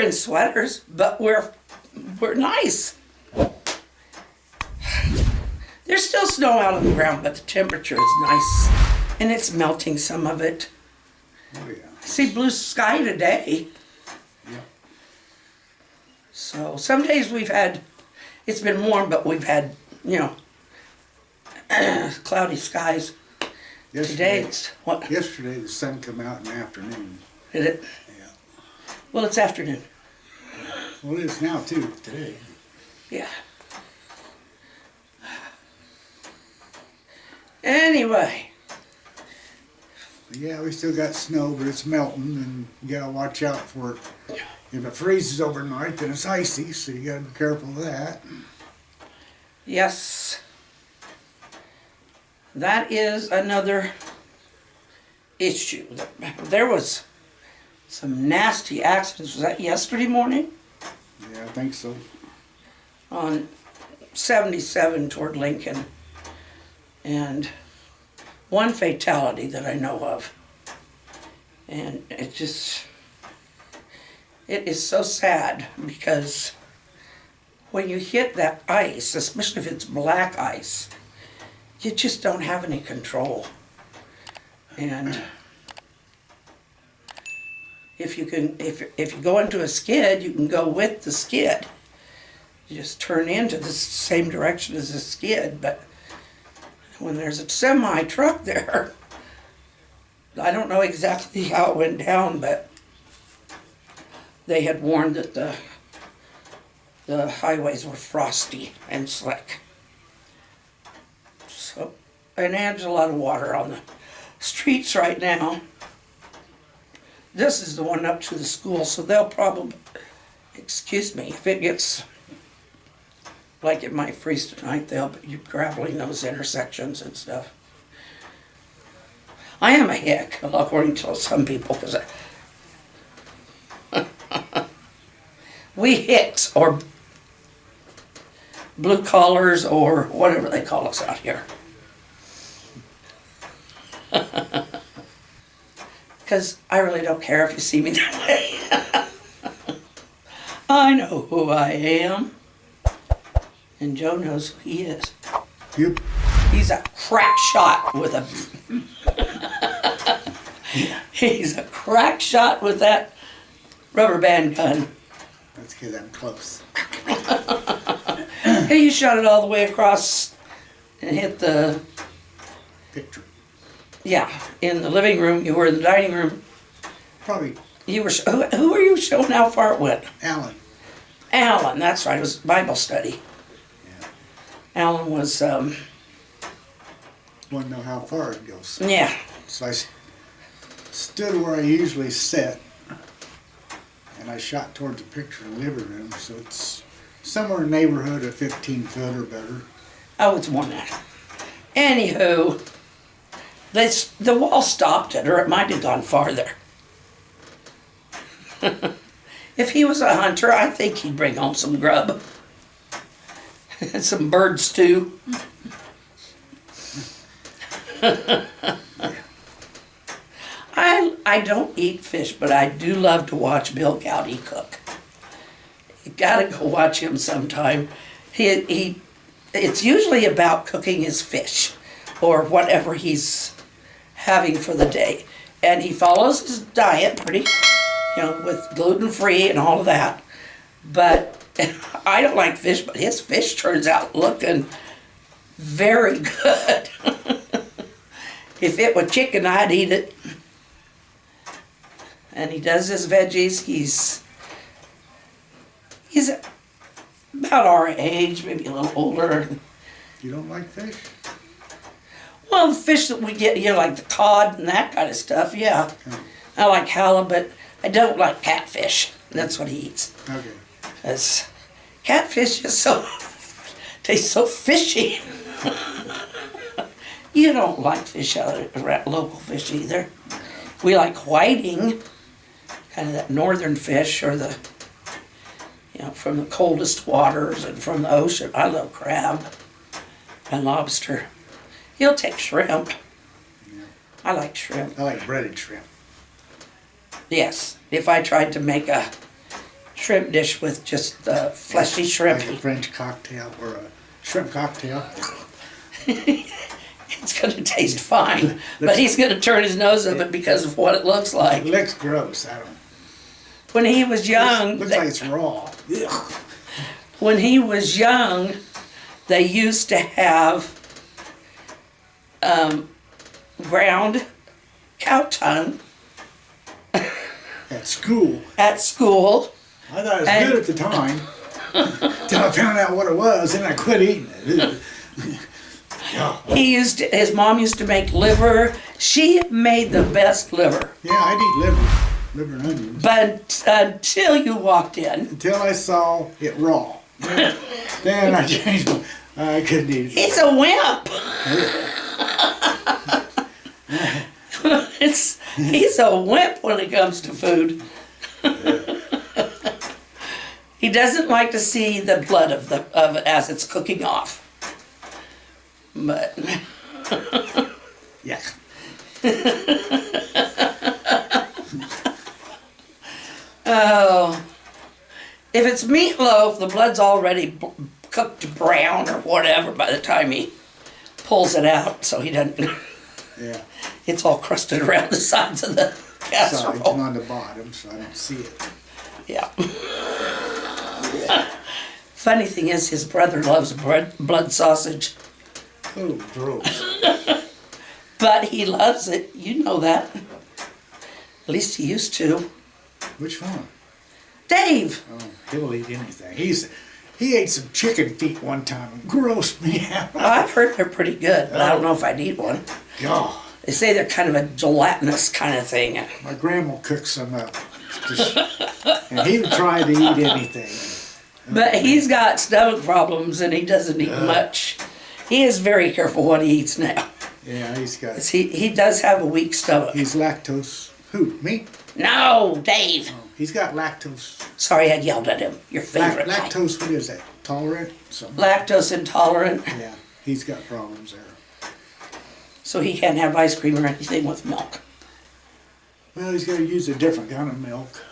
in sweaters, but we're nice. There's still snow out on the ground, but the temperature is nice, and it's melting some of it. Oh, yeah. I see blue sky today. Yeah. So some days it's been warm, but we've had, cloudy skies. Today it's what? Yesterday the sun come out in the afternoon. Did it? Yeah. Well, it's afternoon. Well, it is now too, today. Yeah. Anyway. Yeah, we still got snow, but it's melting, and you gotta watch out for it. If it freezes overnight, then it's icy, so you gotta be careful of that. Yes. That is another issue. There was some nasty accidents. Was that yesterday morning? Yeah, I think so. On 77 toward Lincoln. And one fatality that I know of. And it is so sad because when you hit that ice, especially if it's black ice, you just don't have any control. And if you go into a skid, you can go with the skid. You just turn into the same direction as the skid, but when there's a semi truck there, I don't know exactly how it went down, but they had warned that the highways were frosty and slick. So, and there's a lot of water on the streets right now. This is the one up to the school, so they'll probably, excuse me, if it gets like it might freeze tonight, they'll be graveling those intersections and stuff. I am a hick, according to some people, because we hicks, or blue collars, or whatever they call us out here. Because I really don't care if you see me that way. I know who I am. And Joe knows who he is. Yep. He's a crack shot with he's a crack shot with that rubber band gun. That's because I'm close. Hey, you shot it all the way across and hit the... Picture. Yeah, in the living room. You were in the dining room. Probably. You were. Who were you showing how far it went? Alan. Alan, that's right. It was Bible study. Yeah. Alan was. Want to know how far it goes. Yeah. So I stood where I usually sit, and I shot towards the picture in the living room. So it's somewhere in the neighborhood of 15 foot or better. Oh, it's more than that. Anywho, the wall stopped it, or it might have gone farther. If he was a hunter, I think he'd bring home some grub. And some bird stew. I don't eat fish, but I do love to watch Bill Gowdy cook. You gotta go watch him sometime. It's usually about cooking his fish or whatever he's having for the day. And he follows his diet pretty, with gluten-free and all of that. But I don't like fish, but his fish turns out looking very good. If it were chicken, I'd eat it. And he does his veggies. He's about our age, maybe a little older. You don't like fish? Well, the fish that we get, like the cod and that kind of stuff, yeah. Okay. I like halibut. I don't like catfish. That's what he eats. Okay. Because catfish is tastes so fishy. You don't like fish out of local fish either. We like whiting, kind of that northern fish, or from the coldest waters and from the ocean. I love crab and lobster. He'll take shrimp. Yeah. I like shrimp. I like breaded shrimp. Yes. If I tried to make a shrimp dish with just the fleshy shrimp. Like a French cocktail or a shrimp cocktail. It's gonna taste fine, but he's gonna turn his nose up it because of what it looks It like. looks gross. I don't. When he was young, Looks like it's raw. Ugh. when he was young, they used to have ground cow tongue At school, at school. I thought it was And- good at the time. Till I found out what it was, and I quit eating it. Yeah, His mom used to make liver. She made the best liver. yeah, I'd eat liver and onions. But until you walked in, Until I saw it raw. Then I changed my. I couldn't eat it. he's a wimp. He's a wimp when it comes to food. He doesn't like to see the blood of it as it's cooking off. But Yeah. oh, if it's meatloaf, the blood's already cooked brown or whatever by the time he pulls it out, so he doesn't. Yeah. It's all crusted around the sides of the Sides casserole. and on the bottom, so I don't see it. Yeah. Funny thing is, his brother loves blood sausage, Oh, gross. but he loves it. You know that. At least he used to. Which one? Dave. Oh, he'll eat anything. He ate some chicken feet one time and grossed me out. I've heard they're pretty good, but I don't know if I'd eat one. God. They say they're kind of a gelatinous kind of thing. My grandma cooked some up. And he would try to eat anything. But he's got stomach problems and he doesn't eat much. He is very careful what he eats now. Yeah, 'Cause he does have a weak stomach. he's lactose. Who? Me? No, Dave. Oh, he's got lactose. Sorry I yelled at him. Your favorite guy. Lactose, what is that? Tolerant? Something? Lactose intolerant. Yeah, he's got problems there. So he can't have ice cream or anything with milk. Well, he's got to use a different kind of milk,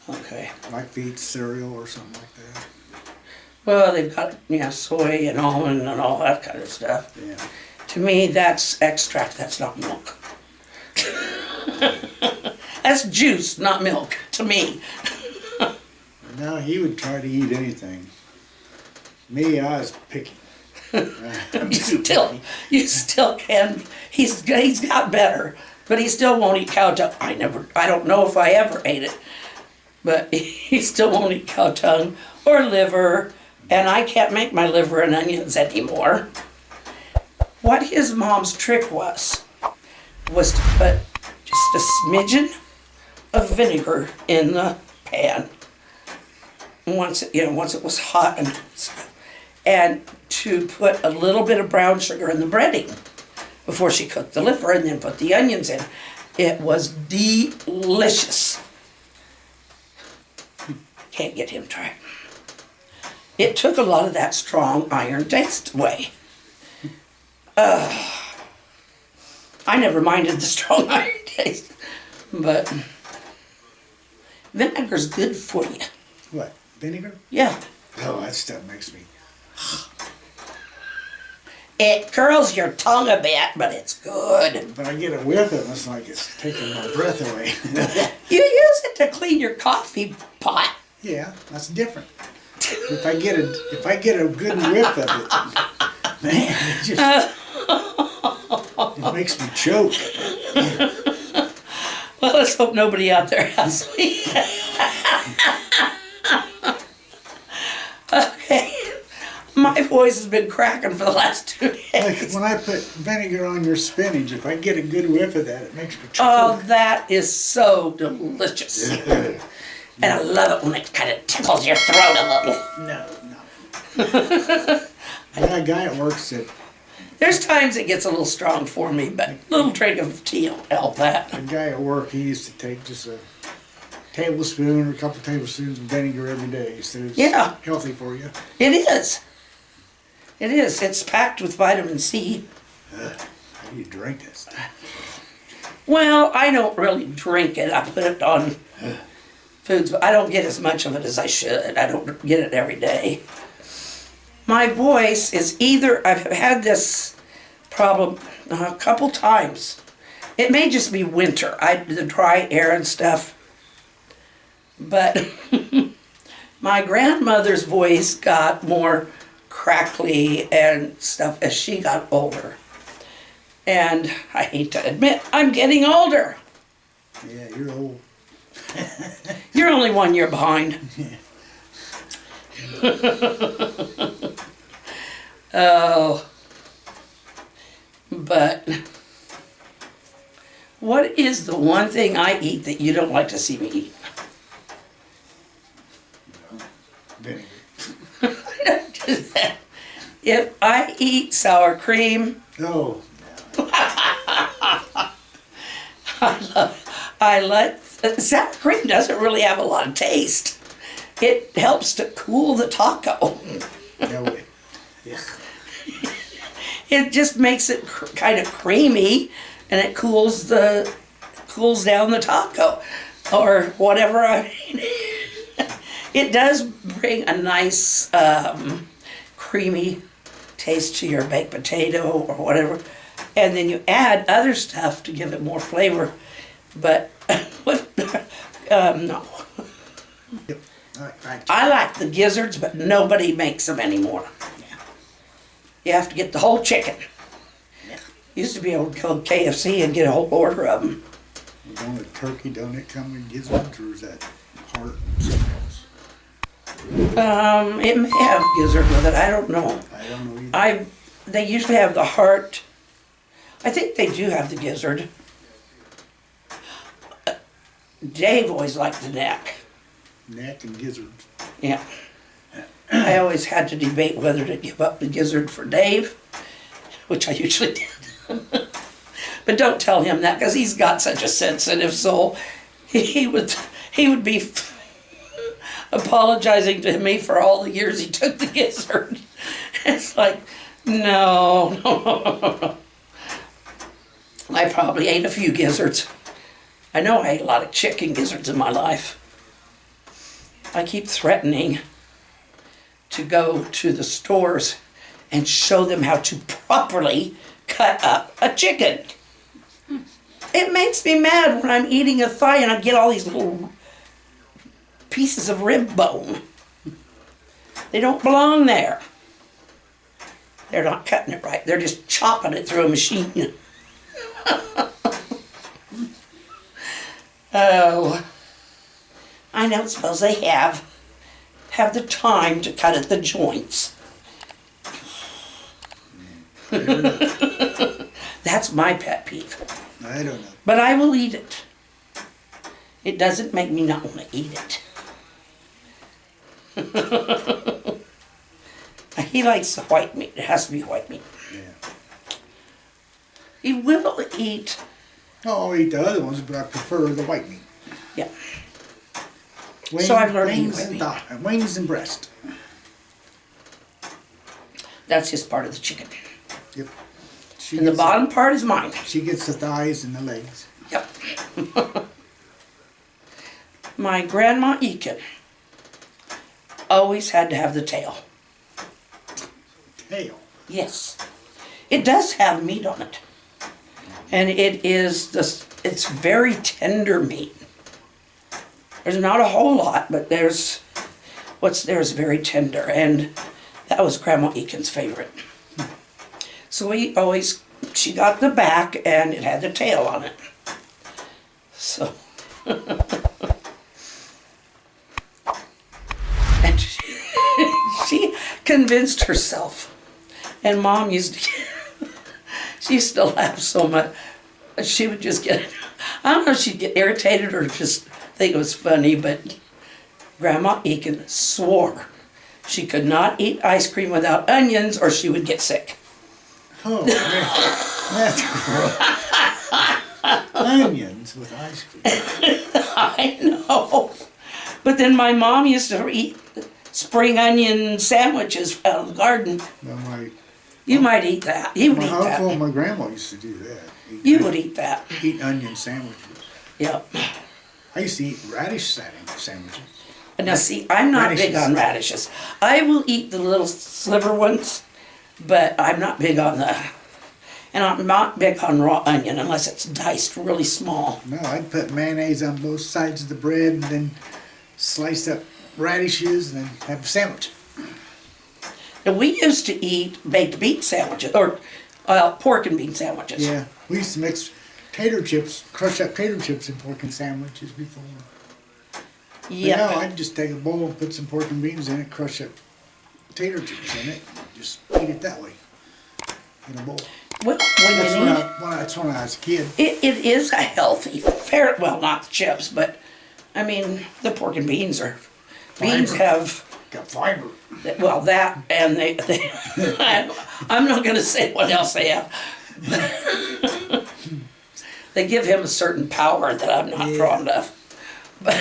Okay. like feed cereal or something like that. Well, they've got, soy and almond and all that kind of stuff. Yeah. To me, that's extract. That's not milk. That's juice, not milk, to me. No, he would try to eat anything. Me, I was picky. You still can. He's got better, but he still won't eat cow tongue. I don't know if I ever ate it, but he still won't eat cow tongue or liver, and I can't make my liver and onions anymore. What his mom's trick was to put just a smidgen of vinegar in the pan. Once it was hot and to put a little bit of brown sugar in the breading before she cooked the liver and then put the onions in. It was delicious. Can't get him to try it. It took a lot of that strong iron taste away. I never minded the strong iron taste, but vinegar's good for you. What? Vinegar? Yeah. Oh, that stuff makes me. It curls your tongue a bit, but it's good. But I get a whiff of it, it's like it's taking my breath away. You use it to clean your coffee pot. Yeah, that's different. If I get a good whiff of it, man, it makes me choke. Well, let's hope nobody out there has me. Okay. My voice has been cracking for the last 2 Like days. when I put vinegar on your spinach, if I get a good whiff of that, it makes me choke. Oh, that is so delicious. And I love it when it kind of tickles your throat a little. No. I got a guy at work said, There's times it gets a little strong for me, but a little drink of tea will help that. a guy at work, he used to take just a tablespoon or a couple tablespoons of vinegar every day. He said it's Yeah. healthy for you. It is. It is. It's packed with vitamin C. How do you drink this? Well, I don't really drink it. I put it on foods, but I don't get as much of it as I should. I don't get it every day. My voice is either, I've had this problem a couple times. It may just be winter, the dry air and stuff. But my grandmother's voice got more crackly and stuff as she got older. And I hate to admit, I'm getting older. Yeah, you're old. You're only 1 year behind. Oh. But what is the one thing I eat that you don't like to see me eat? Vinegar. I don't do that. If I eat sour cream, Oh, I like sour cream doesn't really have a lot of taste. It helps to cool the taco. no way. Yeah. It just makes it kind of creamy, and it cools down the taco, or whatever. I mean, it does bring a nice creamy taste to your baked potato or whatever, and then you add other stuff to give it more flavor. But no. Yep. I like the gizzards, but nobody makes them anymore. You have to get the whole chicken. Used to be able to go to KFC and get a whole order of them. Don't a turkey, don't it come in gizzards, or is that heart and something else? It may have gizzard with it. I don't know. I don't know either. They usually have the heart. I think they do have the gizzard. Dave always liked the neck. Neck and gizzards. Yeah. I always had to debate whether to give up the gizzard for Dave, which I usually did. But don't tell him that, because he's got such a sensitive soul. He would be apologizing to me for all the years he took the gizzard. It's like, no. I probably ate a few gizzards. I know I ate a lot of chicken gizzards in my life. I keep threatening to go to the stores and show them how to properly cut up a chicken. It makes me mad when I'm eating a thigh and I get all these little pieces of rib bone. They don't belong there. They're not cutting it right. They're just chopping it through a machine. Oh, I don't suppose they have the time to cut at the joints. That's my pet peeve. I don't know. But I will eat it. It doesn't make me not want to eat it. He likes the white meat. It has to be white meat. Yeah. He will eat. Oh, I'll eat the other ones, but I prefer the white meat. Yeah. Wings, So I've learned to eat wings white and meat. thigh, wings and breast. That's just part of the chicken. Yep. She And the gets bottom part is mine. She gets the thighs and the legs. Yep. My grandma Ekin always had to have the tail. Tail. Yes. It does have meat on it. And it's very tender meat. There's not a whole lot, but what's there is very tender. And that was Grandma Ekin's favorite. So she got the back and it had the tail on it. So. And she convinced herself. And Mom she used to laugh so much. She would just I don't know if she'd get irritated or just think it was funny, but Grandma Ekin swore she could not eat ice cream without onions or she would get sick. Oh, man. That's gross. Onions with ice cream. I know. But then my mom used to eat spring onion sandwiches out of the garden. Now You might eat that. You would my eat uncle that. and my grandma used to do that. You would eat that. Eat onion sandwiches. Yep. I used to eat radish sandwiches. And now see, I'm not big Radishes. on radishes. I will eat the little sliver ones, but I'm not big on and I'm not big on raw onion unless it's diced really small. No, I'd put mayonnaise on both sides of the bread and then slice up radishes and then have a sandwich. Now, we used to eat baked bean sandwiches, or pork and bean sandwiches. Yeah, we used to mix tater chips, crush up tater chips in pork and sandwiches before. Yeah. But no, I'd just take a bowl, put some pork and beans in it, crush up tater chips in it, just eat it that way in a bowl. Well, when That's you when need that's when I was a kid. it is a healthy, fair, well, not the chips, but I mean, the pork and beans beans Fiber. have, Got fiber. well, that, and they I'm not gonna say what else they have. They give him a certain power that I'm not Yeah. fond of. But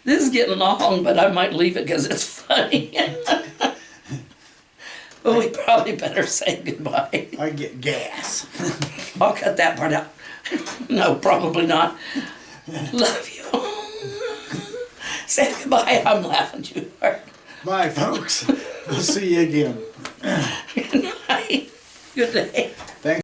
this is getting long, but I might leave it because it's funny. But we probably better say goodbye. I get gas. I'll cut that part out. No, probably not. Love you. Say goodbye. I'm laughing too hard. Bye, folks. We'll see you again. Good night. Good day.